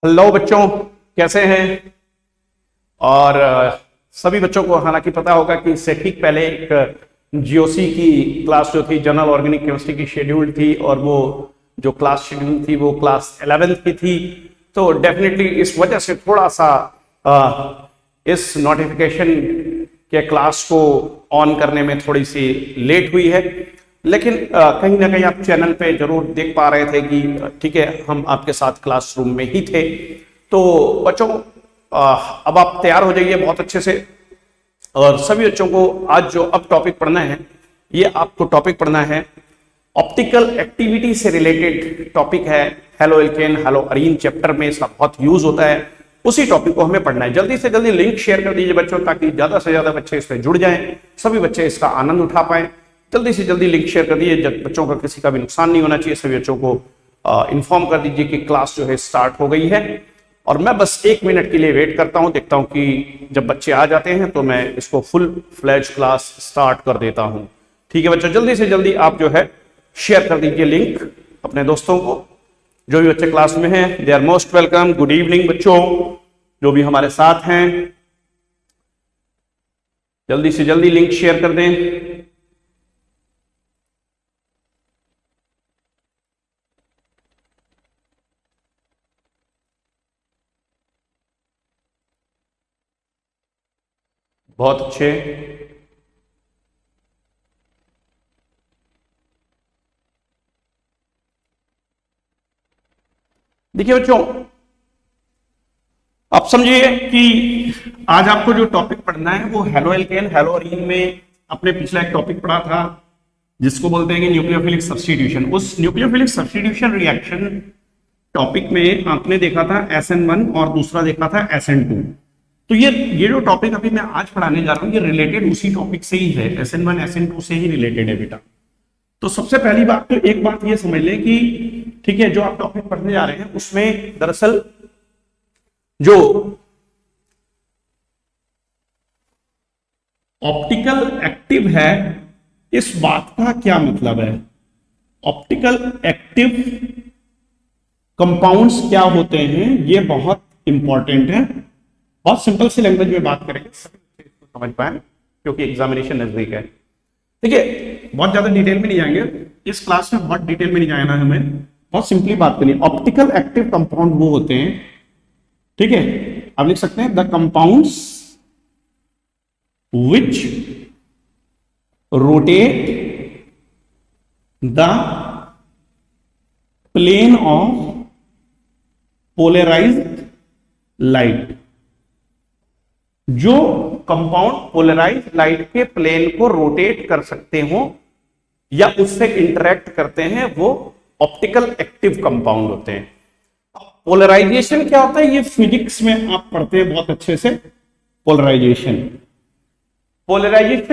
Hello बच्चों, कैसे हैं। और सभी बच्चों को हालांकि पता होगा कि इससे ठीक पहले एक जीओसी की क्लास जो थी, जनरल ऑर्गेनिक केमिस्ट्री की शेड्यूल थी, और वो जो क्लास शेड्यूल थी वो क्लास 11th की थी। तो डेफिनेटली इस वजह से थोड़ा सा इस नोटिफिकेशन के क्लास को ऑन करने में थोड़ी सी लेट हुई है, लेकिन कहीं ना कहीं आप चैनल पे जरूर देख पा रहे थे कि ठीक है, हम आपके साथ क्लासरूम में ही थे। तो बच्चों, अब आप तैयार हो जाइए बहुत अच्छे से। और सभी बच्चों को आज जो अब टॉपिक पढ़ना है, ये आपको टॉपिक पढ़ना है ऑप्टिकल एक्टिविटी से रिलेटेड टॉपिक है। Halo alkane, hello Areen chapter में इसका बहुत यूज होता है, उसी टॉपिक को हमें पढ़ना है। जल्दी से जल्दी लिंक शेयर कर दीजिए बच्चों, ताकि ज्यादा से ज्यादा बच्चे इसमें जुड़ जाएं, सभी बच्चे इसका आनंद उठा पाए। जल्दी से जल्दी लिंक शेयर कर दीजिए, बच्चों का किसी का भी नुकसान नहीं होना चाहिए। सभी बच्चों को इन्फॉर्म कर दीजिए कि क्लास जो है स्टार्ट हो गई है। और मैं बस 1 मिनट के लिए वेट करता हूं, देखता हूं कि जब बच्चे आ जाते हैं तो मैं इसको फुल फ्लैज क्लास स्टार्ट कर देता हूं। ठीक है बच्चों, जल्दी से जल्दी आप जो है शेयर कर दीजिए लिंक अपने दोस्तों को। जो भी बच्चे क्लास में हैं, they are most welcome. Good evening बच्चों, जो भी हमारे साथ हैं, जल्दी से जल्दी लिंक शेयर कर दें। बहुत अच्छे। देखिए बच्चों, आप समझिए कि आज आपको जो टॉपिक पढ़ना है वो हेलो एल्केन हेलो अरीन में अपने पिछला एक टॉपिक पढ़ा था, जिसको बोलते हैं कि न्यूक्लियोफिलिक सब्स्टिट्यूशन। उस न्यूक्लियोफिलिक सब्स्टिट्यूशन रिएक्शन टॉपिक में आपने देखा था SN1 और दूसरा देखा था SN2। तो ये जो टॉपिक अभी मैं आज पढ़ाने जा रहा हूं, ये रिलेटेड उसी टॉपिक से ही है, SN1 SN2 से ही रिलेटेड है बेटा। तो सबसे पहली बात तो एक बात ये समझ लें कि ठीक है, जो आप टॉपिक पढ़ने जा रहे हैं उसमें दरअसल जो ऑप्टिकल एक्टिव है, इस बात का क्या मतलब है। ऑप्टिकल एक्टिव कंपाउंड्स क्या होते हैं, ये बहुत इंपॉर्टेंट है। बहुत सिंपल सी लैंग्वेज में बात करेंगे, सभी इसको समझ पाए, क्योंकि एग्जामिनेशन नजदीक है। देखिए, बहुत ज्यादा डिटेल में नहीं जाएंगे इस क्लास में, बहुत डिटेल में नहीं जाना है हमें, बहुत सिंपली बात करनी है। ऑप्टिकल एक्टिव कंपाउंड वो होते हैं, ठीक है, आप लिख सकते हैं the compounds which rotate the plane of polarised light. जो कंपाउंड पोलराइज्ड लाइट के प्लेन को रोटेट कर सकते हो या उससे इंटरेक्ट करते हैं, वो ऑप्टिकल एक्टिव कंपाउंड होते हैं। पोलराइजेशन क्या होता है, ये फिजिक्स में आप पढ़ते हैं बहुत अच्छे से। पोलराइजेशन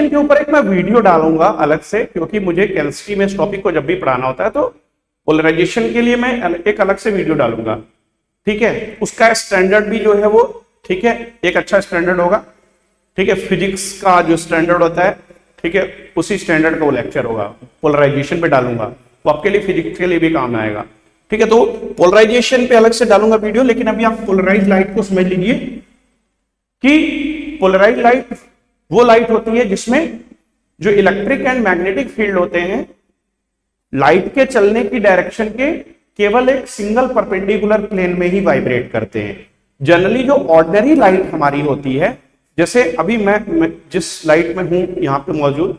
के ऊपर एक मैं वीडियो डालूंगा अलग से, क्योंकि मुझे केमिस्ट्री में इस टॉपिक को जब भी पढ़ाना होता है तो पोलराइजेशन के लिए मैं एक अलग से वीडियो डालूंगा। ठीक है, उसका स्टैंडर्ड भी जो है वो, ठीक है, एक अच्छा स्टैंडर्ड होगा। ठीक है, फिजिक्स का जो स्टैंडर्ड होता है, ठीक है, उसी स्टैंडर्ड का वो लेक्चर होगा, पोलराइजेशन पे डालूंगा, वो आपके लिए फिजिक्स के लिए भी काम आएगा। ठीक है, तो पोलराइजेशन पे अलग से डालूंगा वीडियो। लेकिन अभी आप पोलराइज लाइट को समझ लीजिए कि पोलराइज लाइट वो लाइट होती है जिसमें जो इलेक्ट्रिक एंड मैग्नेटिक फील्ड होते हैं, लाइट के चलने की डायरेक्शन के केवल एक सिंगल परपेंडिकुलर प्लेन में ही वाइब्रेट करते हैं। जनरली जो ऑर्डिनरी लाइट हमारी होती है, जैसे अभी मैं जिस लाइट में हूं यहां पे मौजूद,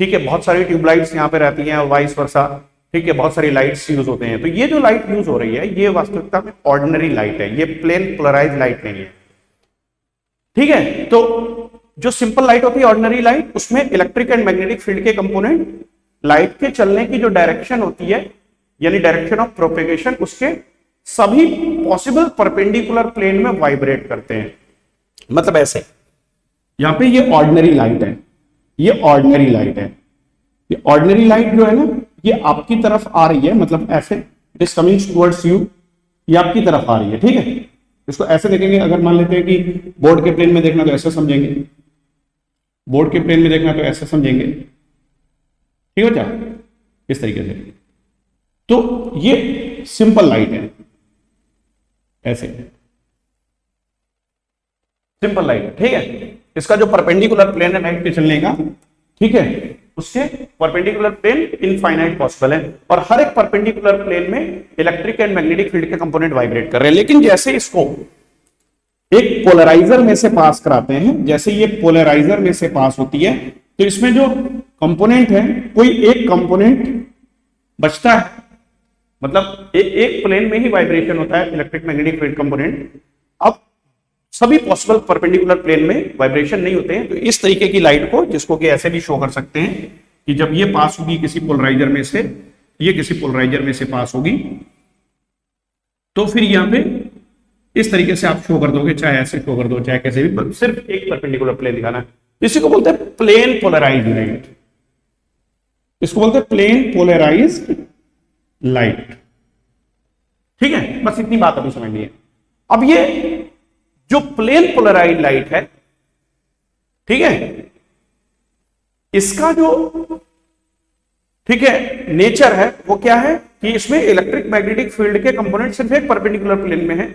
ठीक है, बहुत सारी ट्यूबलाइट्स यहाँ पे रहती हैं और वाइस वर्सा, ठीक है, बहुत सारी लाइट्स यूज होते हैं। तो ये जो लाइट यूज हो रही है, ये वास्तविकता में ऑर्डिनरी लाइट है, ये प्लेन पोलराइज लाइट नहीं है। ठीक है, तो जो सिंपल लाइट होती है, ऑर्डिनरी लाइट, उसमें इलेक्ट्रिक एंड मैग्नेटिक फील्ड के कंपोनेंट लाइट के चलने की जो डायरेक्शन होती है, यानी डायरेक्शन ऑफ प्रोपेगेशन, उसके सभी पॉसिबल परपेंडिकुलर प्लेन में वाइब्रेट करते हैं। मतलब ऐसे, यहां पे ये ऑर्डिनरी लाइट है, ये ऑर्डिनरी लाइट है, ये ऑर्डिनरी लाइट जो है ना, ये आपकी तरफ आ रही है, मतलब ऐसे, it is coming towards you, ये आपकी तरफ आ रही है। ठीक है, इसको ऐसे देखेंगे, अगर मान लेते हैं कि बोर्ड के प्लेन में देखना तो ऐसे समझेंगे, बोर्ड के प्लेन में देखना तो ऐसे समझेंगे। ठीक है क्या, इस तरीके से। तो ये सिंपल लाइट है, ऐसे सिंपल लाइट, ठीक है। इसका जो परपेंडिकुलर प्लेन है लाइट के चलने का, ठीक है, उसके परपेंडिकुलर प्लेन इनफाइनाइट पॉसिबल है, और हर एक परपेंडिकुलर प्लेन में इलेक्ट्रिक एंड मैग्नेटिक फील्ड के कंपोनेंट वाइब्रेट कर रहे हैं। लेकिन जैसे इसको एक पोलराइजर में से पास कराते हैं, जैसे ये पोलराइजर में से पास होती है, तो इसमें जो कंपोनेंट है कोई एक कंपोनेंट बचता है, मतलब एक प्लेन में ही वाइब्रेशन होता है इलेक्ट्रिक मैग्नेटिक फील्ड कंपोनेंट। अब सभी पॉसिबल परपेंडिकुलर प्लेन में वाइब्रेशन नहीं होते हैं, तो इस तरीके की लाइट को, जिसको कि ऐसे भी शो कर सकते हैं कि जब ये पास होगी किसी पोलराइजर में से, ये किसी पोलराइजर में से पास होगी, तो फिर यहां पे इस तरीके से आप शो कर दोगे, चाहे ऐसे शो कर दो चाहे कैसे भी, सिर्फ एक परपेंडिकुलर प्लेन दिखाना है। इसी को बोलते हैं प्लेन पोलराइज्ड लाइट, इसको बोलते हैं प्लेन पोलराइज्ड लाइट, ठीक है। बस इतनी बात अभी समझ लीजिए। अब ये जो प्लेन पोलराइज्ड लाइट है, ठीक है, इसका जो, ठीक है, नेचर है वो क्या है कि इसमें इलेक्ट्रिक मैग्नेटिक फील्ड के कंपोनेंट सिर्फ एक परपेंडिकुलर प्लेन में है,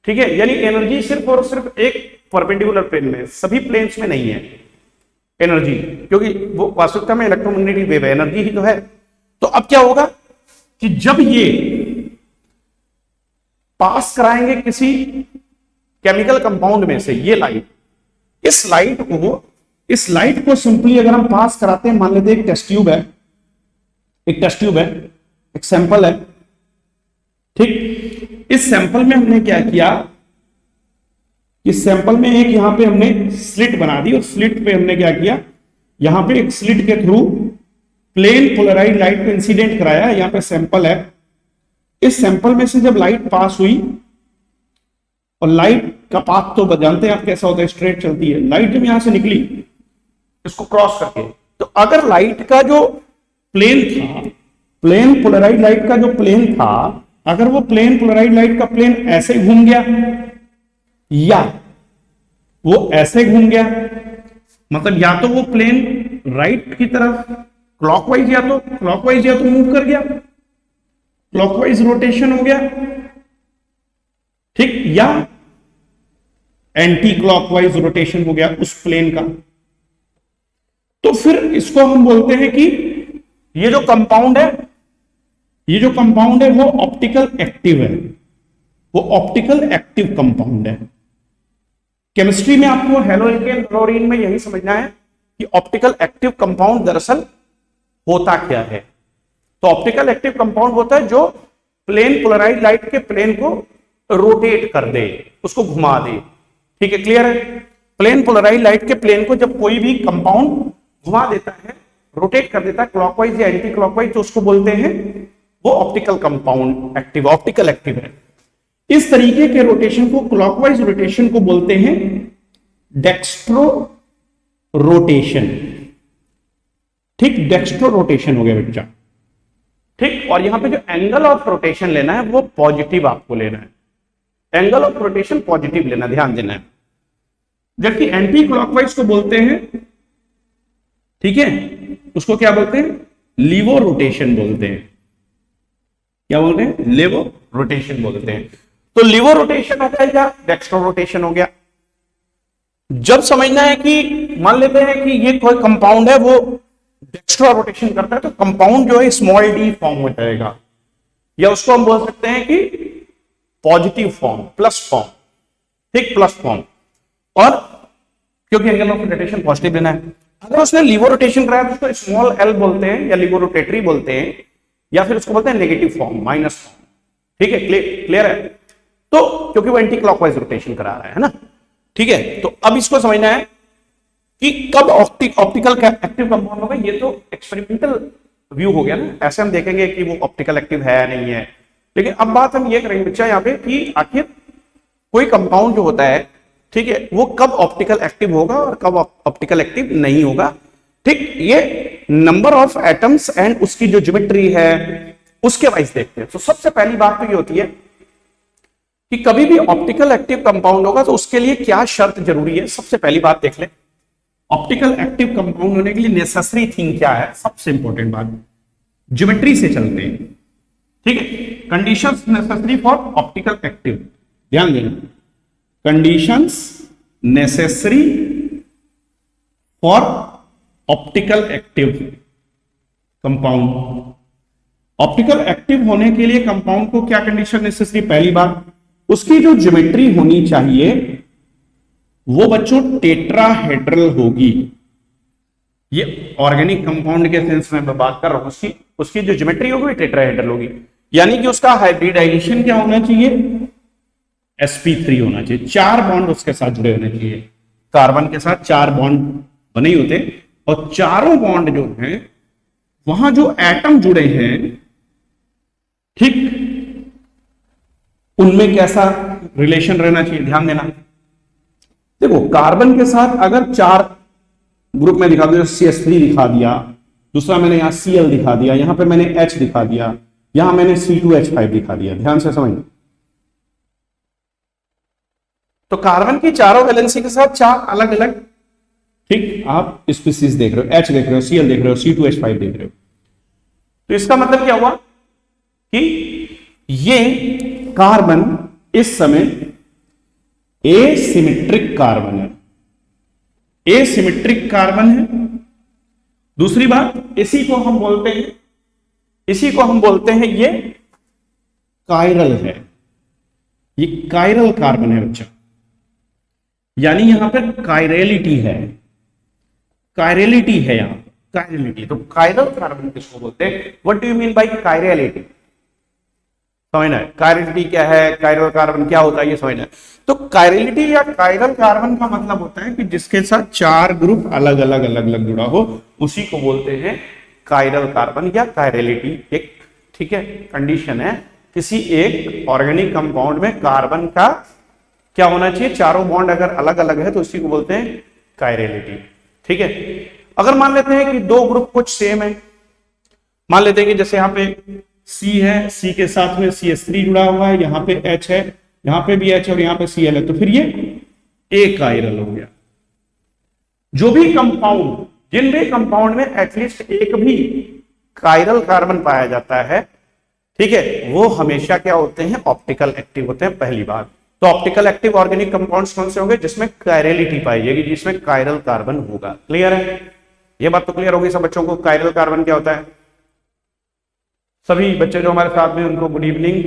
ठीक है, यानी एनर्जी सिर्फ और सिर्फ एक परपेंडिकुलर प्लेन में, सभी प्लेन्स में नहीं है एनर्जी, क्योंकि वो वास्तविकता में इलेक्ट्रोमैग्नेटिक वेव है, एनर्जी ही तो है। तो अब क्या होगा कि जब ये पास कराएंगे किसी केमिकल कंपाउंड में से ये लाइट, इस लाइट को सिंपली अगर हम पास कराते हैं, मान लेते हैं एक टेस्ट ट्यूब है, एक सैंपल है, ठीक। इस सैंपल में हमने क्या किया, इस सैंपल में एक यहां पे हमने स्लिट बना दी, और स्लिट पे हमने क्या किया, यहां पे एक स्लिट के थ्रू प्लेन पोलराइज्ड लाइट को इंसिडेंट कराया। यहां पे सैंपल है, इस सैंपल में से जब लाइट पास हुई, और लाइट का पाथ तो जानते हैं आप कैसा होता है, स्ट्रेट चलती है। लाइट जब यहां से निकली इसको क्रॉस करके, तो अगर लाइट का जो प्लेन था, प्लेन पोलराइज्ड लाइट का जो प्लेन था, अगर वो प्लेन पोलराइज्ड लाइट का प्लेन ऐसे घूम गया या वो ऐसे घूम गया, मतलब या तो वो प्लेन राइट की तरफ क्लॉकवाइज या तो मूव कर गया, क्लॉकवाइज रोटेशन हो गया, ठीक, या एंटी क्लॉकवाइज रोटेशन हो गया उस प्लेन का, तो फिर इसको हम बोलते हैं कि ये जो कंपाउंड है वो ऑप्टिकल एक्टिव है, वो ऑप्टिकल एक्टिव कंपाउंड है। केमिस्ट्री में आपको हेलोएल्केन क्लोरीन में यही समझना है कि ऑप्टिकल एक्टिव कंपाउंड दरअसल होता क्या है। तो ऑप्टिकल एक्टिव कंपाउंड होता है जो प्लेन पोलराइज्ड लाइट के प्लेन को रोटेट कर दे, उसको घुमा दे, ठीक है, क्लियर है। प्लेन पोलराइज्ड लाइट के प्लेन को जब कोई भी कंपाउंड घुमा देता है, रोटेट कर देता है क्लॉकवाइज या एंटी क्लॉकवाइज, तो उसको बोलते हैं वो optical compound active, optical active है। इस तरीके के रोटेशन को, क्लॉकवाइज रोटेशन को बोलते हैं डेक्स्ट्रो रोटेशन, ठीक, डेक्स्ट्रो रोटेशन हो गया बच्चा, ठीक। और यहां पे जो एंगल ऑफ रोटेशन लेना है वो पॉजिटिव आपको लेना है, एंगल ऑफ रोटेशन पॉजिटिव लेना, ध्यान देना है। जबकि एंटी क्लॉकवाइज को बोलते हैं, ठीक है, उसको क्या बोलते हैं, लीवो रोटेशन बोलते हैं। क्या बोलते हैं, लीवो रोटेशन बोलते हैं। तो लीवो रोटेशन हो गया या डेक्स्ट्रो रोटेशन हो गया। जब समझना है कि मान लेते हैं कि ये कोई कंपाउंड है वो डेक्स्ट्रो रोटेशन करता है, तो कंपाउंड जो है स्मॉल डी फॉर्म में रहेगा, या उसको हम बोल सकते हैं कि पॉजिटिव फॉर्म, प्लस फॉर्म, ठीक, प्लस फॉर्म। और क्योंकि एंगल ऑफ रोटेशन पॉजिटिव लेना है, अगर उसने लीवो रोटेशन कराया तो उसको स्मॉल एल बोलते हैं या लीवो रोटेटरी बोलते हैं, या फिर उसको बोलते हैं नेगेटिव फॉर्म, माइनस फॉर्म, ठीक है, क्लियर है। तो क्योंकि वो एंटी क्लॉकवाइज रोटेशन करा रहा है ना, ठीक है। तो अब इसको समझना है कि कब ऑप्टिकल एक्टिव कंपाउंड होगा, ये तो एक्सपेरिमेंटल व्यू हो गया ना, ऐसे हम देखेंगे कि वो ऑप्टिकल एक्टिव है नहीं है। लेकिन अब बात हम ये करेंगे बच्चा यहाँ पे कि आखिर कोई कंपाउंड जो होता है, ठीक है, वो कब ऑप्टिकल एक्टिव होगा और कब ऑप्टिकल एक्टिव नहीं होगा, ठीक। ये नंबर ऑफ एटम्स एंड उसकी जो ज्योमेट्री है उसके वाइज देखते हैं। तो सबसे पहली बात तो ये होती है कि कभी भी ऑप्टिकल एक्टिव कंपाउंड होगा तो उसके लिए क्या शर्त जरूरी है। सबसे पहली बात देख ले, ऑप्टिकल एक्टिव कंपाउंड होने के लिए नेसेसरी थिंग क्या है। सबसे इंपॉर्टेंट बात, ज्योमेट्री से चलते हैं, ठीक है। Conditions necessary for optical active, ध्यान देना, conditions necessary for optical active compound. Optical active होने के लिए कंपाउंड को क्या कंडीशन नेसेसरी? पहली बात, उसकी जो ज्योमेट्री होनी चाहिए वो बच्चों टेट्राहेड्रल होगी। ये ऑर्गेनिक कंपाउंड के सेंस में मैं बात कर रहा हूं, उसकी जो ज्योमेट्री होगी टेट्राहेड्रल होगी, यानी कि उसका हाइब्रिडाइजेशन क्या होना चाहिए? sp3 होना चाहिए, 4 बॉन्ड उसके साथ जुड़े होने चाहिए। कार्बन के साथ 4 बॉन्ड बने ही होते, और चारों बॉन्ड जो हैं वहां जो एटम जुड़े हैं, ठीक, उनमें कैसा रिलेशन रहना चाहिए? ध्यान देना। देखो, कार्बन के साथ अगर 4 ग्रुप में दिखा दिया, CH3 दिखा दिया, दूसरा मैंने यहां Cl दिखा दिया, यहां पे मैंने H दिखा दिया, यहां मैंने C2H5 दिखा दिया, ध्यान से समझ। तो कार्बन की चारों वैलेंसी के साथ 4 अलग अलग, ठीक, आप स्पीसीज देख रहे हो, H देख रहे हो, Cl देख रहे हो, C2H5 देख रहे हो। तो इसका मतलब क्या हुआ कि ये कार्बन इस समय एसिमेट्रिक कार्बन है, एसिमेट्रिक कार्बन है। दूसरी बात, इसी को हम बोलते हैं ये कायरल है, ये कायरल कार्बन है बच्चा, यानी यहां पर कायरेलिटी है, कायरेलिटी है यहां कायरेलिटी। तो कायरल कार्बन किसको बोलते हैं? What do you mean bye कायरेलिटी? समझना है कायरेलिटी क्या है, कायरल कार्बन क्या होता है, ये समझना है। तो कायरेलिटी या कायरल कार्बन का मतलब होता है कि जिसके साथ 4 ग्रुप अलग अलग जुड़ा हो, उसी को बोलते हैं कायरल कार्बन या कायरेलिटी। एक, ठीक है, कंडीशन है किसी एक ऑर्गेनिक कंपाउंड में कार्बन का क्या होना चाहिए? चारों बॉन्ड अगर अलग अलग है तो इसी को बोलते हैं कायरेलिटी। ठीक है, अगर मान लेते हैं कि 2 ग्रुप कुछ सेम है, मान लेते हैं कि जैसे यहां पे C है, C के साथ में CH3 जुड़ा हुआ है, यहां पे H है, यहां पे भी H और यहां पे Cl है, तो फिर ये अकायरल हो गया। जो भी कंपाउंड, जिन भी कंपाउंड में एटलीस्ट एक भी कायरल कार्बन पाया जाता है, ठीक है, वो हमेशा क्या होते हैं? ऑप्टिकल एक्टिव होते हैं, पहली बात। तो ऑप्टिकल एक्टिव ऑर्गेनिक कंपाउंड्स कौन से होंगे? जिसमें कायरेलिटी पाई जाएगी, जिसमें कायरल कार्बन होगा। क्लियर है? ये बात तो क्लियर होगी सब बच्चों को, कायरल कार्बन क्या होता है? सभी बच्चे जो हमारे साथ में, उनको गुड इवनिंग।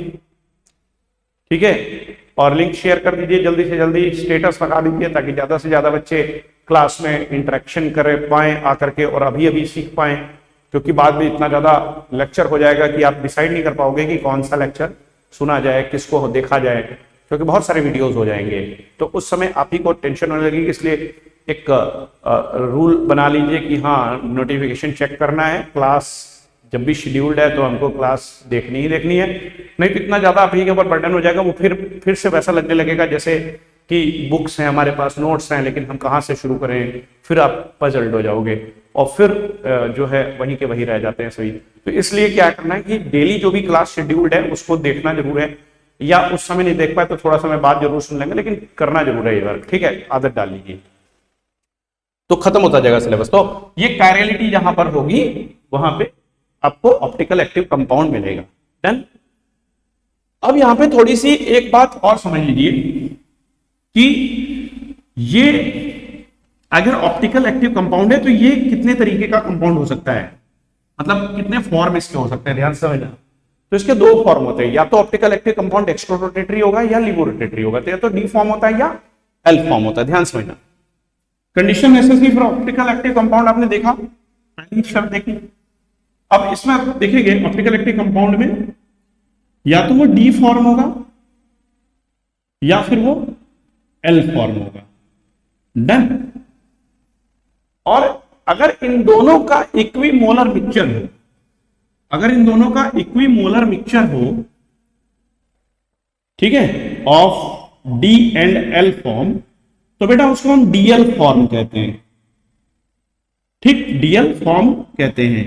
ठीक है, और लिंक शेयर कर दीजिए जल्दी से जल्दी, स्टेटस लगा दीजिए ताकि ज्यादा से ज्यादा बच्चे क्लास में इंटरेक्शन कर पाए आकर के, और अभी अभी सीख पाए, क्योंकि बाद में इतना ज्यादा लेक्चर हो जाएगा कि आप डिसाइड नहीं कर पाओगे कि कौन सा लेक्चर सुना जाए, किसको देखा जाए, क्योंकि बहुत सारे वीडियोस हो जाएंगे। तो उस समय आप ही को टेंशन होने लगेगी, इसलिए एक रूल बना लीजिए कि हाँ, नोटिफिकेशन चेक करना है, क्लास जब भी शेड्यूल्ड है तो हमको क्लास देखनी ही देखनी है। नहीं तो इतना ज्यादा आप ही के ऊपर बर्डन हो जाएगा, वो फिर से वैसा लगने लगेगा जैसे कि बुक्स हैं हमारे पास, नोट्स हैं, लेकिन हम कहाँ से शुरू करें, फिर आप पजल्ड हो जाओगे, और फिर जो है वहीं के वहीं रह जाते हैं सभी। तो इसलिए क्या करना है कि डेली जो भी क्लास शेड्यूल्ड है उसको देखना जरूर है, या उस समय नहीं देख पाए तो थोड़ा समय बाद जरूर सुन लेंगे, लेकिन करना जरूर है ये वर्क। ठीक है, आदत डाल लीजिए तो खत्म होता जाएगा सिलेबस। तो ये कायरेलिटी जहां पर होगी वहां पे आपको ऑप्टिकल एक्टिव कंपाउंड मिलेगा। डन। अब यहां पे थोड़ी सी एक बात और समझ लीजिए कि ये अगर ऑप्टिकल एक्टिव कंपाउंड है तो ये कितने तरीके का कंपाउंड हो सकता है, मतलब कितने फॉर्म इसके हो सकते हैं, ध्यान से समझना। तो इसके 2 फॉर्म होते हैं, या तो ऑप्टिकल एक्टिव कंपाउंड एक्स्ट्रोरोटेटरी होगा या लिबोरोटेटरी होगा, तो या तो डी फॉर्म होता है या एल फॉर्म होता है, ध्यान समझना। Condition necessary for optical active compound आपने देखा, पहली शर्त देखी। अब इसमें आप देखेंगे ऑप्टिकल एक्टिव कंपाउंड में या तो वो डी फॉर्म होगा या फिर वो एल फॉर्म होगा। डन। और अगर इन दोनों का इक्विमोलर मिक्सचर हो, अगर इन दोनों का इक्विमोलर मिक्सचर हो, ठीक है, of D and L form, तो बेटा उसको हम डीएल फॉर्म कहते हैं। ठीक, डीएल फॉर्म कहते हैं,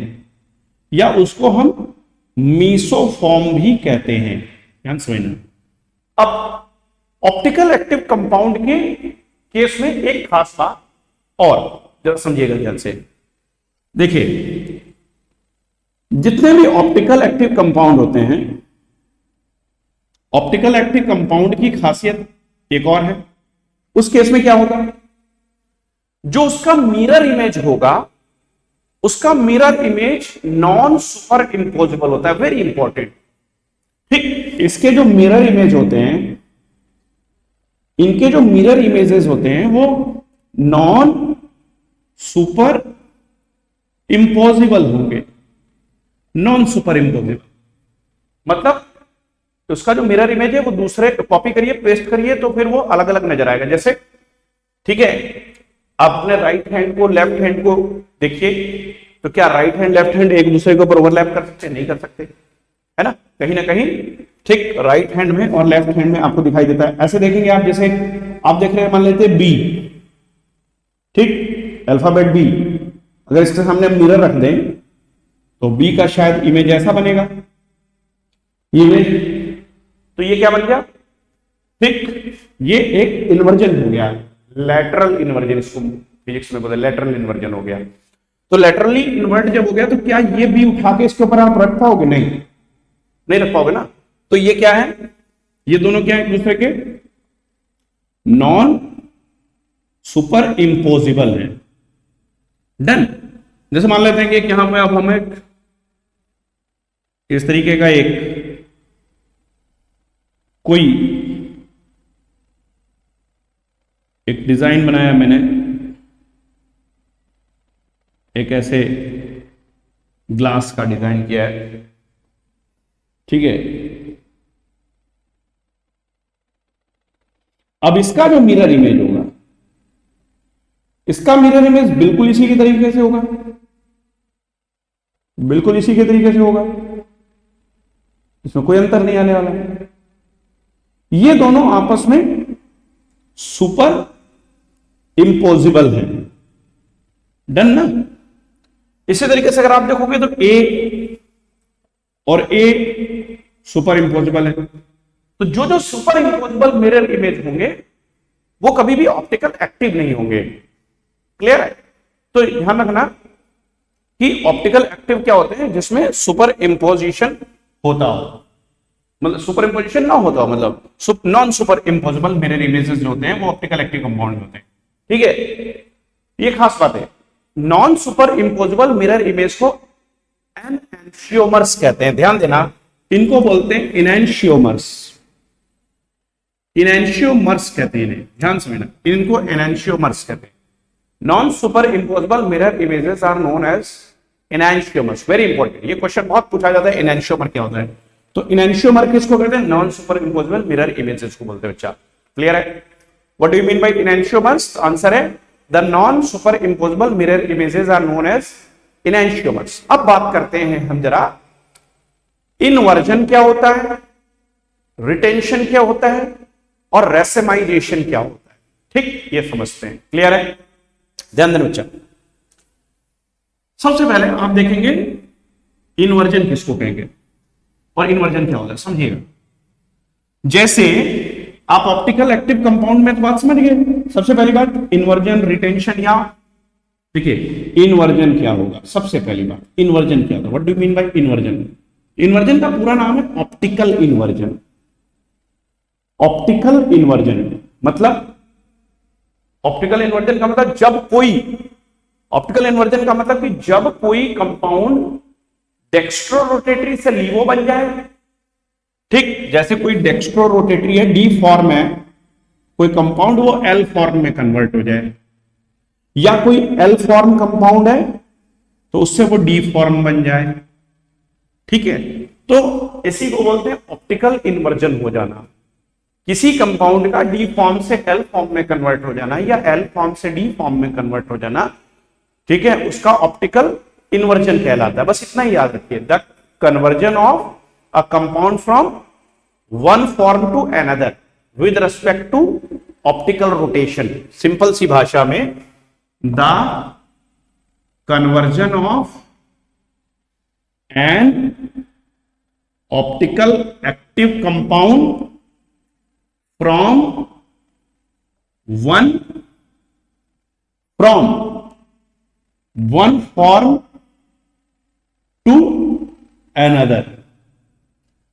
या उसको हम मीसोफॉर्म भी कहते हैं, ध्यान समझना। अब ऑप्टिकल एक्टिव कंपाउंड के केस में एक खास बात और जरा समझिएगा ध्यान से। देखिए, जितने भी ऑप्टिकल एक्टिव कंपाउंड होते हैं ऑप्टिकल एक्टिव कंपाउंड की खासियत एक और है, उस केस में क्या होगा, जो उसका मिरर इमेज होगा, उसका mirror image non super imposable होता है, वेरी इंपॉर्टेंट। ठीक, इसके जो मिरर इमेज होते हैं, इनके जो मिरर इमेजेस होते हैं वो नॉन सुपर इम्पोजिबल होंगे, नॉन सुपर इम्पोजिबल। मतलब उसका जो मिरर इमेज है वो दूसरे कॉपी करिए, पेस्ट करिए, तो फिर वो अलग अलग नजर आएगा। जैसे ठीक है, आप अपने राइट हैंड को लेफ्ट हैंड को देखिए, तो क्या राइट हैंड लेफ्ट हैंड एक दूसरे के ऊपर ओवरलैप कर सकते? नहीं कर सकते, है ना, कहीं ना कहीं। ठीक, राइट हैंड में और लेफ्ट हैंड में आपको दिखाई देता है। ऐसे देखेंगे आप, जैसे आप देख रहे हैं, मान लेते हैं बी, ठीक, अल्फाबेट बी, अगर इसके सामने हम मिरर रख दें तो बी का शायद इमेज ऐसा बनेगा, ये इमेज, तो ये क्या बन गया? ठीक, ये एक इन्वर्जन हो गया, लैटरल इन्वर्जन, इसको फिजिक्स में बोलते हैं लैटरल इन्वर्जन हो गया। तो लैटरली इन्वर्ट जब हो गया तो क्या ये बी उठा के इसके ऊपर आप रख पाओगे? नहीं, नहीं रख पाओगे ना। तो ये क्या है, ये दोनों क्या है एक दूसरे के नॉन सुपर इम्पोजिबल है। डन। जैसे मान लेते हैं कि यहां पे अब हम एक इस तरीके का कोई एक डिजाइन बनाया मैंने, एक ऐसे ग्लास का डिजाइन किया है, ठीक है। अब इसका जो मिरर इमेज होगा, इसका मिरर इमेज बिल्कुल इसी के तरीके से होगा, बिल्कुल इसी के तरीके से होगा, इसमें कोई अंतर नहीं आने वाला। ये दोनों आपस में सुपर इम्पोजिबल है। डन ना। इसी तरीके से अगर आप देखोगे तो ए और ए सुपर इम्पोजिबल है। तो जो जो सुपर इम्पोजिबल मिरर इमेज होंगे वो कभी भी ऑप्टिकल एक्टिव नहीं होंगे। क्लियर है? तो ध्यान रखना कि ऑप्टिकल एक्टिव क्या होते हैं, जिसमें सुपर इम्पोजिशन होता हो, मतलब सुपर इम्पोजिशन ना होता हो, मतलब non super impossible mirror images जो होते हैं वो ऑप्टिकल एक्टिव कंपाउंड होते हैं। ठीक है, ये खास बात है। Non super impossible mirror image को एनएंशियोमर्स कहते हैं। ध्यान देना, इनको बोलते हैं एनएंशियोमर्स। एनएंशियोमर्स कहते हैं इन्हें, ध्यान समझना, इनको एनएंशियोमर्स कहते हैं। Non super impossible mirror images are known as enantiomers. Very important, ये क्वेश्चन बहुत पूछा जाता है, एनएंशियोमर क्या होता है। तो एनएंशियोमर किसको कहते हैं? Non super impossible mirror images को बोलते हैं बच्चा। क्लियर है? What do you mean by enantiomers? Answer है the non super impossible mirror images are known as enantiomers. अब बात करते हैं हम जरा, इनवर्जन क्या होता है, रिटेंशन क्या होता है और रेसेमाइजेशन क्या होता है। ठीक, ये समझते हैं। क्लियर है? ध्यान देना बच्चा। सबसे पहले आप देखेंगे इनवर्जन किसको कहेंगे और इनवर्जन क्या होता है, समझिएगा। जैसे आप ऑप्टिकल एक्टिव कंपाउंड में तो बात समझ गए। सबसे पहली बात इनवर्जन, रिटेंशन, या देखिए इनवर्जन क्या होगा। सबसे पहली बात इनवर्जन क्या होता है, what do you mean bye inversion? Inversion का पूरा नाम है ऑप्टिकल इनवर्जन। ऑप्टिकल इनवर्जन मतलब, ऑप्टिकल इन्वर्जन का मतलब जब कोई, ऑप्टिकल इन्वर्जन का मतलब कि जब कोई कंपाउंड डेक्स्ट्रो रोटेटरी से लीवो बन जाए। ठीक, जैसे कोई डेक्स्ट्रो रोटेटरी है, डी फॉर्म है कोई कंपाउंड, वो एल फॉर्म में कन्वर्ट हो जाए, या कोई एल फॉर्म कंपाउंड है तो उससे वो डी फॉर्म बन जाए। ठीक है, तो इसी को बोलते हैं ऑप्टिकल इन्वर्जन हो जाना। किसी कंपाउंड का डी फॉर्म से एल फॉर्म में कन्वर्ट हो जाना या एल फॉर्म से डी फॉर्म में कन्वर्ट हो जाना, ठीक है, उसका ऑप्टिकल इन्वर्जन कहलाता है। बस इतना ही याद रखिए, the conversion of a compound from one form to another with respect to optical rotation. Simple सी भाषा में, the conversion of an optical active compound from one form to another।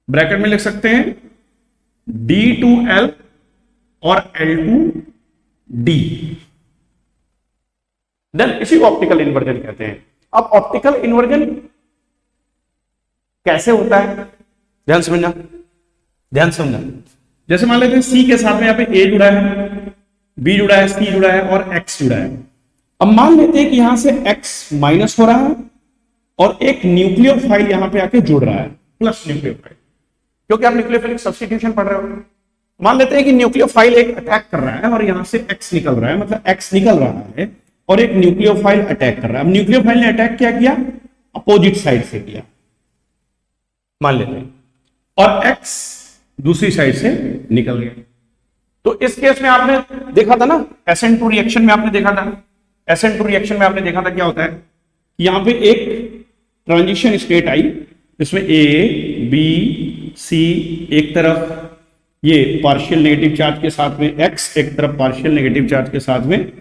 Bracket में लिख सकते हैं D2L और L2D। देन इसी को ऑप्टिकल इन्वर्जन कहते हैं। अब ऑप्टिकल इन्वर्जन कैसे होता है, ध्यान समझना, ध्यान समझना। जैसे मान लेते हैं C के साथ में यहाँ पे A जुड़ा है, B जुड़ा है, C जुड़ा है और X जुड़ा है। अब मान लेते हैं कि यहां से X माइनस हो रहा है और एक न्यूक्लियोफाइल यहां पे आके जुड़ रहा है, प्लस न्यूक्लियोफाइल, क्योंकि आप न्यूक्लियोफिलिक सब्स्टिट्यूशन पढ़ रहे हो। मान लेते हैं कि न्यूक्लियोफाइल एक अटैक कर रहा है और यहां से X निकल रहा है, मतलब X निकल रहा है और एक न्यूक्लियोफाइल अटैक कर रहा है। अब न्यूक्लियोफाइल ने अटैक क्या किया, अपोजिट साइड से किया, मान लेते हैं, और X दूसरी साइड से निकल गया। तो इस केस में आपने देखा था ना, SN2 रिएक्शन में आपने देखा था, SN2 रिएक्शन में आपने देखा था क्या होता है, यहां पे एक ट्रांजिशन स्टेट आई जिसमें A, B, C एक तरफ ये पार्शियल नेगेटिव चार्ज के साथ में X, एक तरफ पार्शियल नेगेटिव चार्ज के साथ में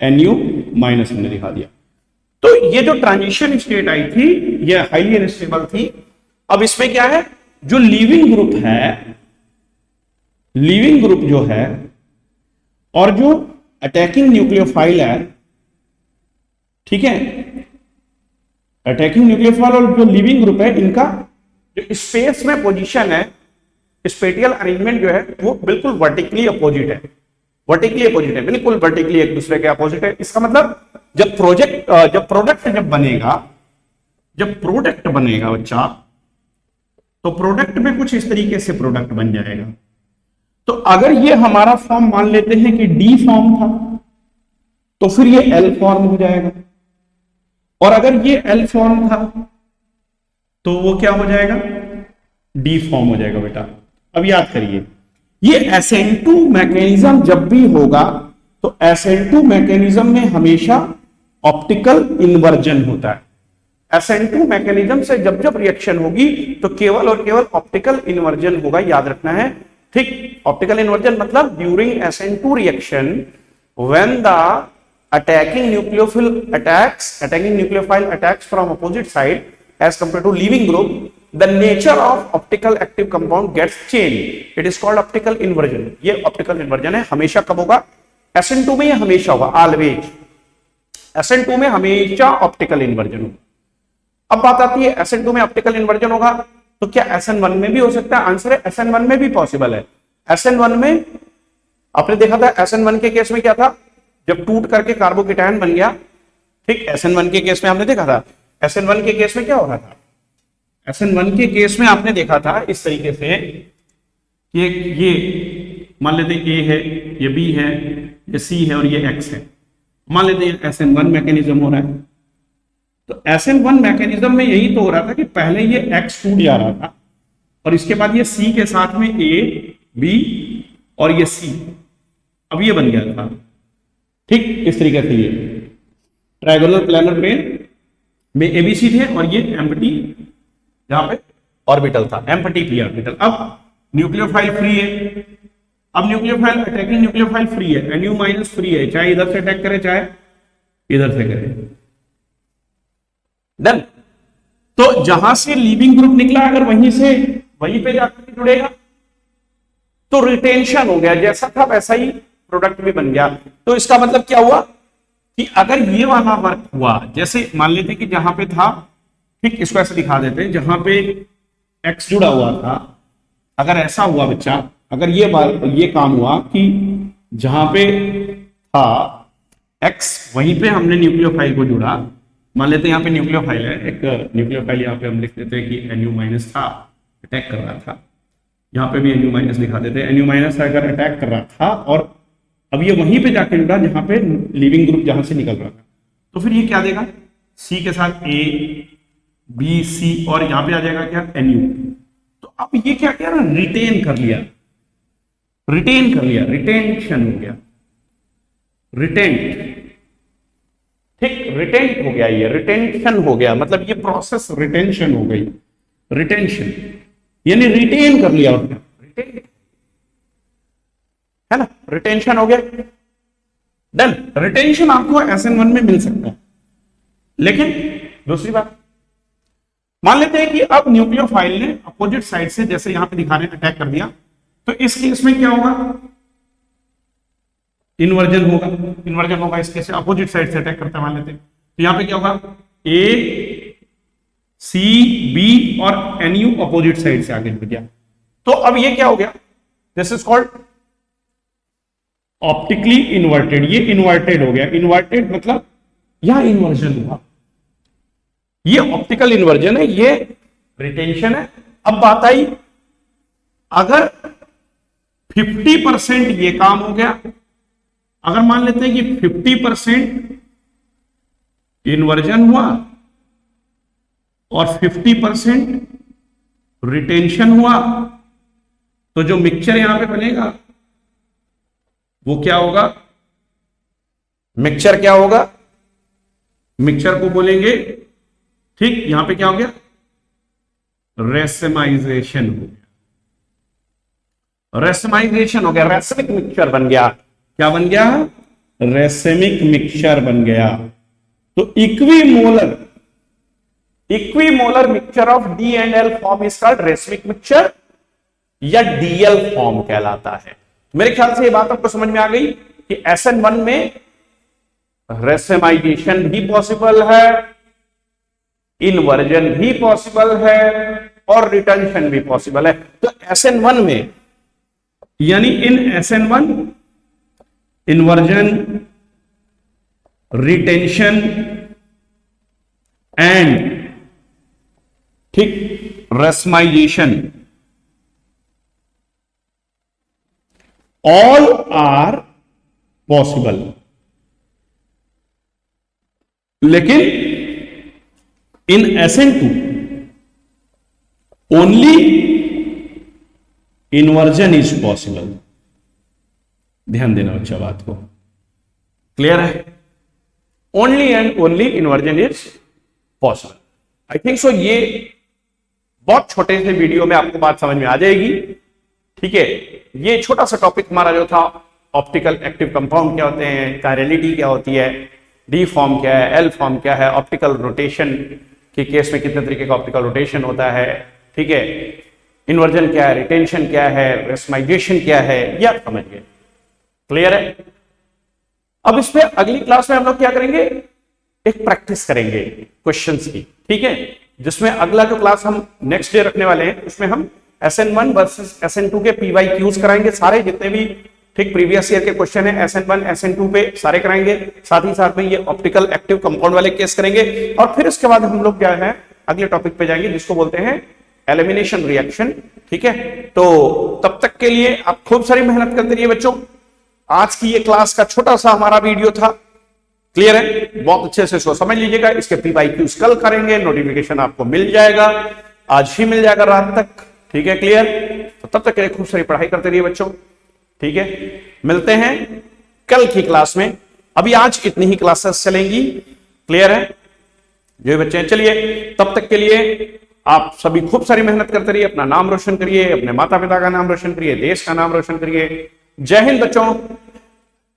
Nu माइनस हमने दिखा दिया। तो ये जो ट्रांजिशन स्टेट आई थी ये हाईली अनस्टेबल थी। अब इसमें क्या है, जो लीविंग ग्रुप है, लीविंग ग्रुप जो है और जो अटैकिंग न्यूक्लियोफाइल है, ठीक है, अटैकिंग न्यूक्लियोफाइल और जो लीविंग ग्रुप है, इनका जो स्पेस में पोजीशन है, स्पेटियल अरेंजमेंट जो है वो बिल्कुल वर्टिकली अपोजिट है, वर्टिकली अपोजिट है, बिल्कुल वर्टिकली एक दूसरे के अपोजिट है। इसका मतलब जब प्रोडक्ट बनेगा बच्चा, तो प्रोडक्ट में कुछ इस तरीके से प्रोडक्ट बन जाएगा। तो अगर ये हमारा फॉर्म मान लेते हैं कि D फॉर्म था, तो फिर ये L फॉर्म हो जाएगा, और अगर ये L फॉर्म था तो वो क्या हो जाएगा, D फॉर्म हो जाएगा बेटा। अब याद करिए, ये SN2 मैकेनिज्म जब भी होगा तो SN2 मैकेनिज्म में हमेशा ऑप्टिकल इन्वर्जन होता है। SN2 मैकेनिज्म से जब जब रिएक्शन होगी तो केवल और केवल ऑप्टिकल इन्वर्जन होगा, याद रखना है, ठीक। ऑप्टिकल इन्वर्जन मतलब during SN2 reaction when the attacking nucleophile attacks from opposite side as compared to leaving group, the nature of optical active compound gets changed. It is called optical inversion. ये optical inversion है। हमेशा कब होगा, SN2 में ये हमेशा होगा, always SN2 में हमेशा ऑप्टिकल इन्वर्जन होगा। अब बात आती है SN2 में ऑप्टिकल इन्वर्जन होगा तो क्या SN1 में भी हो सकता है? आंसर है SN1 में भी पॉसिबल है। SN1 में आपने देखा था, SN1 के केस में क्या था, जब टूट करके कार्बोकेटायन बन गया, ठीक। SN1 के केस में आपने देखा था, SN1 के केस में क्या हो रहा था, SN1 के केस में आपने देखा था इस तरीके से, ये मान लेते हैं A है, ये B है, ये C है और ये X है। मान लेते हैं SN1 मैकेनिज्म हो रहा है। तो SN1 मैकेनिज्म में यही तो हो रहा था कि पहले ये X टूट जा रहा था और इसके बाद ये C के साथ में A, B और ये C, अब ये बन गया था, ठीक। इस तरीके से ये ट्रायंगुलर प्लैनर प्लेन में ABC थे और ये एम्प्टी जहां पे ऑर्बिटल था, एम्प्टी पी ऑर्बिटल। अब न्यूक्लियोफाइल फ्री है, अब न्यूक्लियोफाइल अटैकिंग न्यूक्लियोफाइल फ्री है, Nu माइनस फ्री है, चाहे इधर से अटैक करे चाहे इधर से करे, डन। तो जहां से लीविंग ग्रुप निकला अगर वहीं पे जाकर जुड़ेगा तो रिटेंशन हो गया, जैसा था वैसा ही प्रोडक्ट भी बन गया। तो इसका मतलब क्या हुआ कि अगर ये वाला वर्क हुआ, जैसे मान लेते कि जहां पे था, ठीक, इसको ऐसे दिखा देते हैं, जहां पे X जुड़ा हुआ था, अगर ऐसा हुआ बच्चा, अगर ये काम हुआ कि जहां पे था X वहीं पे हमने न्यूक्लियोफाइल को जुड़ा, मान लेते हैं यहाँ पे न्यूक्लियोफाइल है, एक न्यूक्लियोफाइल यहाँ पे हम लिख देते हैं कि Nu माइनस था, अटैक कर रहा था, यहाँ पे भी Nu माइनस दिखा देते हैं, Nu माइनस अगर अटैक कर रहा था और अब ये वहीं पे जाके जुड़ा जहां पे लिविंग ग्रुप जहां से निकल रहा था, तो फिर ये क्या देगा, C के साथ A, B, C और यहां पे आ जाएगा क्या, Nu। तो अब ये क्या किया ना, रिटेन कर लिया, रिटेंशन हो गया, रिटेंट, ठीक, रिटेंट हो गया, ये रिटेंशन हो गया, मतलब ये प्रोसेस रिटेंशन हो गई, रिटेंशन यानी रिटेन कर लिया, रिटेन है ना, रिटेंशन हो गया, डन। रिटेंशन आपको SN1 में मिल सकता है। लेकिन दूसरी बात, मान लेते हैं कि अब न्यूक्लियोफाइल ने अपोजिट साइड से, जैसे यहां पे दिखा रहे हैं, अटैक कर दिया, तो इस केस में क्या होगा, इन्वर्जन होगा। इन्वर्जन होगा इस केस में, अपोजिट साइड से अटैक करता मान लेते हैं। तो यहां पे क्या होगा, ए सी बी और एन यू अपोजिट साइड से आगे जुड़ गया। तो अब ये क्या हो गया, this is called optically inverted. ये इन्वर्टेड हो गया। इन्वर्टेड मतलब यहां इन्वर्जन हुआ, ये ऑप्टिकल इन्वर्जन है, ये रिटेंशन है। अब बात आई, अगर 50% ये काम हो गया, अगर मान लेते हैं कि 50% इन्वर्जन हुआ और 50% रिटेंशन हुआ, तो जो मिक्सचर यहां पे बनेगा वो क्या होगा, मिक्सचर क्या होगा, मिक्सचर को बोलेंगे, ठीक, यहां पे क्या हो गया, रेसमाइजेशन हो गया। रेसमाइजेशन हो गया, रेसमिक मिक्सचर बन गया। क्या बन गया, रेसमिक मिक्सचर बन गया। तो equimolar mixture of D and L form is called racemic mixture या डीएल फॉर्म कहलाता है। मेरे ख्याल से ये बात आपको समझ में आ गई कि SN1 में रेसमाइजेशन भी पॉसिबल है, इन्वर्जन भी पॉसिबल है और रिटेंशन भी पॉसिबल है। तो SN1 में, यानी इन SN1 इन्वर्जन, रिटेंशन एंड, ठीक, रेसमाइजेशन, ऑल आर पॉसिबल। लेकिन इन SN2 only inversion is possible. ध्यान देना बच्चा बात को, क्लियर है, only and only inversion is possible. I think so ये बहुत छोटे से वीडियो में आपको बात समझ में आ जाएगी, ठीक है। ये छोटा सा टॉपिक हमारा जो था, ऑप्टिकल एक्टिव कंपाउंड क्या होते हैं, कायरलिटी क्या होती है, डी फॉर्म क्या है, एल फॉर्म क्या है, ऑप्टिकल रोटेशन के केस में कितने तरीके का ऑप्टिकल रोटेशन होता है, ठीक है, इन्वर्जन क्या है, रिटेंशन क्या है, रेसमाइजेशन क्या है, ये आप समझ गए, क्लियर है। अब इस पे अगली क्लास में हम लोग क्या करेंगे, एक प्रैक्टिस करेंगे क्वेश्चंस की, ठीक है, जिसमें अगला जो क्लास हम नेक्स्ट डे रखने वाले हैं उसमें हम SN1 वर्सेस SN2 के PYQs कराएंगे, सारे जितने भी, ठीक, प्रीवियस ईयर के क्वेश्चन है SN1 SN2 पे सारे कराएंगे। साथ ही साथ में ये ऑप्टिकल एक्टिव कंपाउंड वाले केस करेंगे और फिर इसके बाद हम लोग क्या है अगले टॉपिक पे जाएंगे जिसको बोलते हैं एलिमिनेशन रिएक्शन, ठीक है। तो तब तक के लिए आप खूब सारी मेहनत करते रहिए बच्चों। आज की ये क्लास का छोटा सा हमारा वीडियो था, क्लियर है, बहुत अच्छे से इसको समझ लीजिएगा। इसके PYQs कल करेंगे, नोटिफिकेशन आपको मिल जाएगा, आज ही मिल जाएगा रात तक, ठीक है, क्लियर। तो तब तक के लिए खूब सारी पढ़ाई करते रहिए बच्चों, ठीक है। मिलते हैं कल की क्लास में। अभी आज इतनी ही क्लासेस चलेंगी, क्लियर है जो बच्चे हैं। चलिए तब तक के लिए आप सभी खूब सारी मेहनत करते रहिए, अपना नाम रोशन करिए, अपने माता पिता का नाम रोशन करिए, देश का नाम रोशन करिए। जय हिंद बच्चों।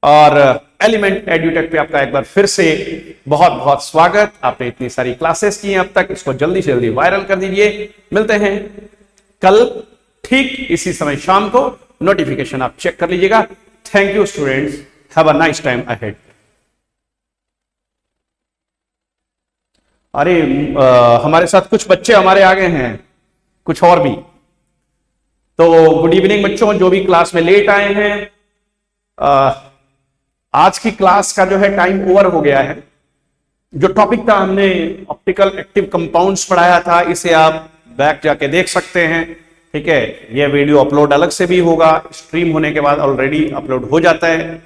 और एलिमेंट एड्यूटेक पे आपका एक बार फिर से बहुत बहुत स्वागत। आपने इतनी सारी क्लासेस की हैं अब तक, इसको जल्दी से जल्दी वायरल कर दीजिए। मिलते हैं कल ठीक इसी समय शाम को, नोटिफिकेशन आप चेक कर लीजिएगा। Thank you students, have a nice time ahead. अरे हमारे साथ कुछ बच्चे हमारे आगे हैं, कुछ और भी। तो गुड इवनिंग बच्चों, जो भी क्लास में लेट आए हैं। आज की क्लास का जो है टाइम ओवर हो गया है। जो टॉपिक था हमने ऑप्टिकल एक्टिव कंपाउंड्स पढ़ाया था, इसे आप बैक जाके देख सकते हैं, ठीक है। यह वीडियो अपलोड अलग से भी होगा, स्ट्रीम होने के बाद ऑलरेडी अपलोड हो जाता है।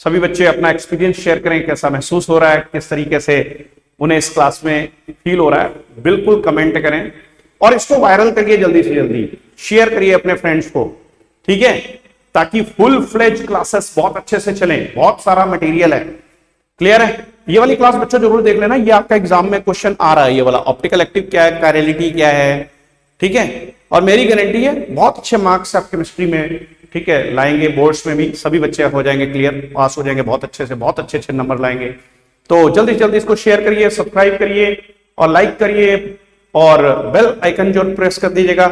सभी बच्चे अपना एक्सपीरियंस शेयर करें, कैसा महसूस हो रहा है, किस तरीके से उन्हें इस क्लास में फील हो रहा है, बिल्कुल कमेंट करें और इसको वायरल करिए, जल्दी से जल्दी शेयर करिए अपने फ्रेंड्स को, ठीक है, ताकि फुल फ्लेज क्लासेस बहुत अच्छे से चलें। बहुत सारा मटेरियल है, क्लियर है। ये वाली क्लास बच्चों जरूर देख लेना, ये आपका एग्जाम में क्वेश्चन आ रहा है, ये वाला ऑप्टिकल एक्टिव क्या है, कायरलिटी क्या है, ठीक है। और मेरी गारंटी है बहुत अच्छे मार्क्स आप केमिस्ट्री में, ठीक है, लाएंगे। बोर्ड्स में भी सभी बच्चे हो जाएंगे क्लियर, पास हो जाएंगे बहुत अच्छे से, बहुत अच्छे अच्छे नंबर लाएंगे। तो जल्दी से जल्दी इसको शेयर करिए, सब्सक्राइब करिए और लाइक करिए और बेल आइकन जो प्रेस कर दीजिएगा,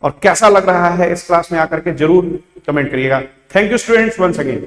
और कैसा लग रहा है इस क्लास में आकर के जरूर कमेंट करिएगा। Thank you students once again.